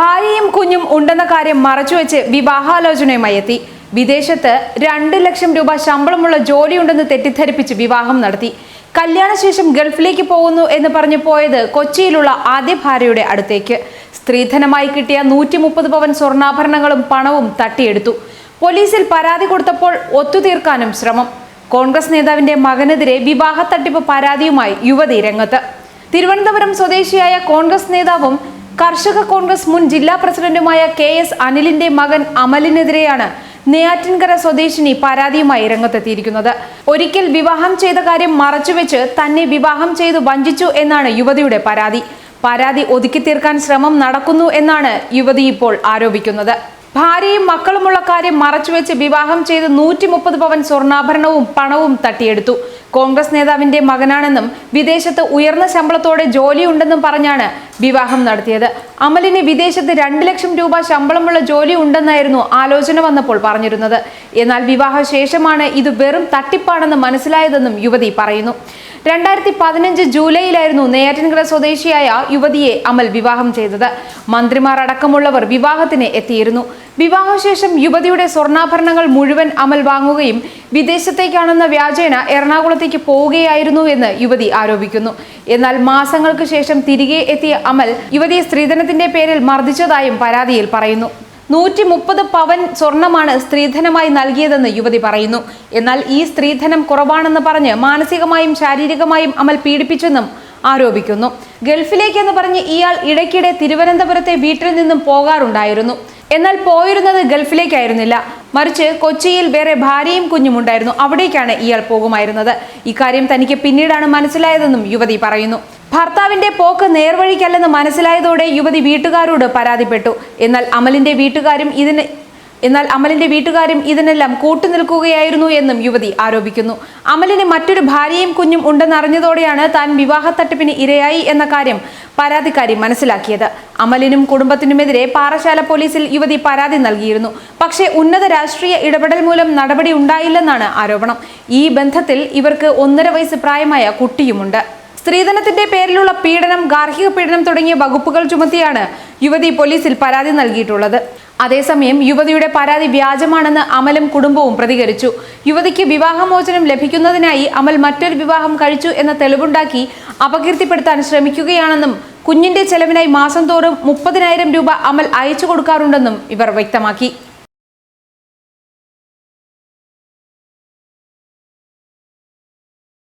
ഭാര്യയും കുഞ്ഞും ഉണ്ടെന്ന കാര്യം മറച്ചുവെച്ച് വിവാഹാലോചനയുമായി എത്തി. വിദേശത്ത് 2 ലക്ഷം രൂപ ശമ്പളമുള്ള ജോലിയുണ്ടെന്ന് തെറ്റിദ്ധരിപ്പിച്ച് വിവാഹം നടത്തി. കല്യാണശേഷം ഗൾഫിലേക്ക് പോകുന്നു എന്ന് പറഞ്ഞു പോയത് കൊച്ചിയിലുള്ള ആദ്യ ഭാര്യയുടെ അടുത്തേക്ക്. സ്ത്രീധനമായി കിട്ടിയ 130 പവൻ സ്വർണ്ണാഭരണങ്ങളും പണവും തട്ടിയെടുത്തു. പോലീസിൽ പരാതി കൊടുത്തപ്പോൾ ഒത്തുതീർക്കാനും ശ്രമം. കോൺഗ്രസ് നേതാവിന്റെ മകനെതിരെ വിവാഹ തട്ടിപ്പ് പരാതിയുമായി യുവതി രംഗത്ത്. തിരുവനന്തപുരം സ്വദേശിയായ കോൺഗ്രസ് നേതാവും കർഷക കോൺഗ്രസ് മുൻ ജില്ലാ പ്രസിഡന്റുമായ KS അനിലിന്റെ മകൻ അമലിനെതിരെയാണ് നെയ്യാറ്റിൻകര സ്വദേശിനി പരാതിയുമായി രംഗത്തെത്തിയിരിക്കുന്നത്. ഒരിക്കൽ വിവാഹം ചെയ്ത കാര്യം മറച്ചുവെച്ച് തന്നെ വിവാഹം ചെയ്തു വഞ്ചിച്ചു എന്നാണ് യുവതിയുടെ പരാതി ഒതുക്കി തീർക്കാൻ ശ്രമം നടക്കുന്നു എന്നാണ് യുവതി ഇപ്പോൾ ആരോപിക്കുന്നത്. ഭാര്യയും മക്കളുമുള്ള കാര്യം മറച്ചുവെച്ച് വിവാഹം ചെയ്ത് 130 പവൻ സ്വർണ്ണാഭരണവും പണവും തട്ടിയെടുത്തു. കോൺഗ്രസ് നേതാവിന്റെ മകനാണെന്നും വിദേശത്ത് ഉയർന്ന ശമ്പളത്തോടെ ജോലിയുണ്ടെന്നും പറഞ്ഞാണ് വിവാഹം നടത്തിയത്. അമലിന് വിദേശത്ത് 2 ലക്ഷം രൂപ ശമ്പളമുള്ള ജോലി ഉണ്ടെന്നായിരുന്നു ആലോചന വന്നപ്പോൾ പറഞ്ഞിരുന്നത്. എന്നാൽ വിവാഹശേഷമാണ് ഇത് വെറും തട്ടിപ്പാണെന്ന് മനസ്സിലായതെന്നും യുവതി പറയുന്നു. 2015 ജൂലൈയിലായിരുന്നു നെയ്യാറ്റിൻകര സ്വദേശിയായ യുവതിയെ അമൽ വിവാഹം ചെയ്തത്. മന്ത്രിമാർ അടക്കമുള്ളവർ വിവാഹത്തിന് എത്തിയിരുന്നു. വിവാഹശേഷം യുവതിയുടെ സ്വർണ്ണാഭരണങ്ങൾ മുഴുവൻ അമൽ വാങ്ങുകയും വിദേശത്തേക്കാണെന്ന വ്യാജേന എറണാകുളത്തേക്ക് പോവുകയായിരുന്നു എന്ന് യുവതി ആരോപിക്കുന്നു. എന്നാൽ മാസങ്ങൾക്ക് ശേഷം തിരികെ എത്തിയ അമൽ യുവതിയെ സ്ത്രീധനത്തിന്റെ പേരിൽ മർദ്ദിച്ചതായും പരാതിയിൽ പറയുന്നു. 130 പവൻ സ്വർണമാണ് സ്ത്രീധനമായി നൽകിയതെന്ന് യുവതി പറയുന്നു. എന്നാൽ ഈ സ്ത്രീധനം കുറവാണെന്ന് പറഞ്ഞ് മാനസികമായും ശാരീരികമായും അമൽ പീഡിപ്പിച്ചെന്നും ആരോപിക്കുന്നു. ഗൾഫിലേക്കെന്ന് പറഞ്ഞ് ഇയാൾ ഇടയ്ക്കിടെ തിരുവനന്തപുരത്തെ വീട്ടിൽ നിന്നും പോകാറുണ്ടായിരുന്നു. എന്നാൽ പോയിരുന്നത് ഗൾഫിലേക്കായിരുന്നില്ല, മറിച്ച് കൊച്ചിയിൽ വേറെ ഭാര്യയും കുഞ്ഞും ഉണ്ടായിരുന്നു. അവിടേക്കാണ് ഇയാൾ പോകുമായിരുന്നത്. ഇക്കാര്യം തനിക്ക് പിന്നീടാണ് മനസ്സിലായതെന്നും യുവതി പറയുന്നു. ഭർത്താവിന്റെ പോക്ക് നേർവഴിക്കല്ലെന്ന് മനസ്സിലായതോടെ യുവതി വീട്ടുകാരോട് പരാതിപ്പെട്ടു. എന്നാൽ അമലിന്റെ വീട്ടുകാരും ഇതിനെല്ലാം കൂട്ടുനിൽക്കുകയായിരുന്നു എന്നും യുവതി ആരോപിക്കുന്നു. അമലിന് മറ്റൊരു ഭാര്യയും കുഞ്ഞും ഉണ്ടെന്നറിഞ്ഞതോടെയാണ് താൻ വിവാഹ തട്ടിപ്പിന് ഇരയായി എന്ന കാര്യം പരാതിക്കാരി മനസ്സിലാക്കിയത്. അമലിനും കുടുംബത്തിനുമെതിരെ പാറശാല പോലീസിൽ യുവതി പരാതി നൽകിയിരുന്നു. പക്ഷേ ഉന്നത രാഷ്ട്രീയ ഇടപെടൽ മൂലം നടപടി ഉണ്ടായില്ലെന്നാണ് ആരോപണം. ഈ ബന്ധത്തിൽ ഇവർക്ക് 1.5 വയസ്സ് പ്രായമായ കുട്ടിയുമുണ്ട്. സ്ത്രീധനത്തിന്റെ പേരിലുള്ള പീഡനം, ഗാർഹിക പീഡനം തുടങ്ങിയ വകുപ്പുകൾ ചുമത്തിയാണ് യുവതി പോലീസിൽ പരാതി നൽകിയിട്ടുള്ളത്. അതേസമയം യുവതിയുടെ പരാതി വ്യാജമാണെന്ന് അമലും കുടുംബവും പ്രതികരിച്ചു. യുവതിക്ക് വിവാഹമോചനം ലഭിക്കുന്നതിനായി അമൽ മറ്റൊരു വിവാഹം കഴിച്ചു എന്ന തെളിവുണ്ടാക്കി അപകീർത്തിപ്പെടുത്താൻ ശ്രമിക്കുകയാണെന്നും കുഞ്ഞിന്റെ ചെലവിനായി മാസം തോറും 30,000 രൂപ അമൽ അയച്ചു കൊടുക്കാറുണ്ടെന്നും ഇവർ വ്യക്തമാക്കി.